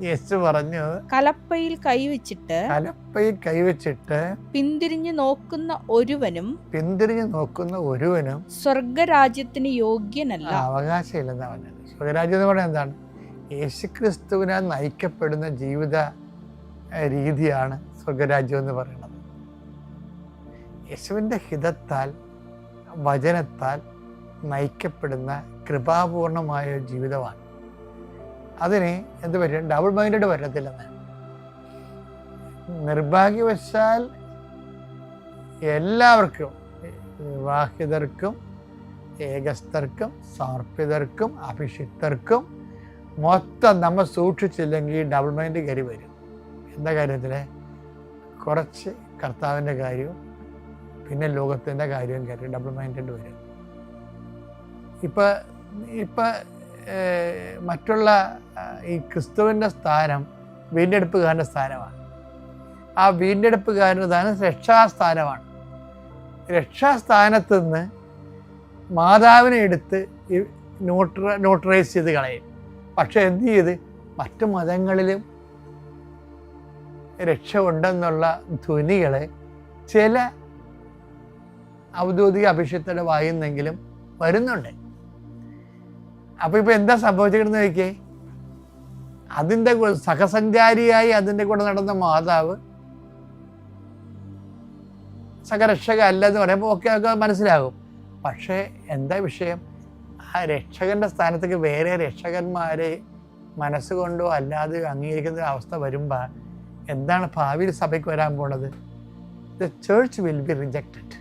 യേശു പറഞ്ഞു കലപ്പയിൽ കൈവച്ചിട്ട് പിന്തിരിഞ്ഞു നോക്കുന്ന ഒരുവനും സ്വർഗരാജ്യത്തിന് യോഗ്യനല്ല. അവകാശമില്ലെന്നാ പറഞ്ഞത്. സ്വർഗരാജ്യം എന്ന് പറഞ്ഞാൽ എന്താണ്? യേശുക്രിസ്തുവിനാൽ നയിക്കപ്പെടുന്ന ജീവിത രീതിയാണ് സ്വർഗരാജ്യം എന്ന് പറയുന്നത്. യേശുവിൻ്റെ ഹിതത്താൽ വചനത്താൽ നയിക്കപ്പെടുന്ന കൃപാപൂർണമായ ഒരു ജീവിതമാണ്. അതിന് എന്ത് പറ്റും? ഡബിൾ മൈൻഡഡ് വരത്തില്ലെന്ന്. നിർഭാഗ്യവശാൽ എല്ലാവർക്കും, വിവാഹിതർക്കും ഏകസ്ഥർക്കും സമർപ്പിതർക്കും അഭിഷിക്തർക്കും മൊത്തം നമ്മൾ സൂക്ഷിച്ചില്ലെങ്കിൽ ഡബിൾ മൈൻഡ് കയറി വരും. എന്താ കാര്യത്തിൽ? കുറച്ച് കർത്താവിൻ്റെ കാര്യവും പിന്നെ ലോകത്തിൻ്റെ കാര്യവും കയറി ഡബിൾ മൈൻഡഡ് വരും. ഇപ്പം മറ്റുള്ള ഈ ക്രിസ്തുവിൻ്റെ സ്ഥാനം വീണ്ടെടുപ്പുകാരൻ്റെ സ്ഥാനമാണ്. ആ വീണ്ടെടുപ്പുകാരൻ്റെ സ്ഥാനം രക്ഷാസ്ഥാനമാണ്. രക്ഷാസ്ഥാനത്ത് നിന്ന് മാതാവിനെ എടുത്ത് ന്യൂട്രലൈസ് ചെയ്ത് കളയും. പക്ഷെ എന്ത് ചെയ്ത് മറ്റു മതങ്ങളിലും രക്ഷ ഉണ്ടെന്നുള്ള ധ്വനികൾ ചില ഔദ്യോഗിക അഭിഷിക്തരുടെ വായുന്നെങ്കിലും വരുന്നുണ്ട്. അപ്പോൾ ഇപ്പോൾ എന്താ സംഭവിച്ചിരിക്കുന്നത് നോക്കിയേ? അതിൻ്റെ സഹസഞ്ചാരിയായി അതിൻ്റെ കൂടെ നടന്ന മാതാവ് സഹരക്ഷക അല്ലെന്ന് പറയുമ്പോൾ ഒക്കെ മനസ്സിലാകും. പക്ഷേ എന്താ വിഷയം? ആ രക്ഷകൻ്റെ സ്ഥാനത്തേക്ക് വേറെ രക്ഷകന്മാരെ മനസ്സുകൊണ്ടോ അല്ലാതെ അംഗീകരിക്കുന്ന അവസ്ഥ വരുമ്പോൾ എന്താണ് ഭാവിയിൽ സഭയ്ക്ക് വരാൻ പോണത്? The church will be rejected.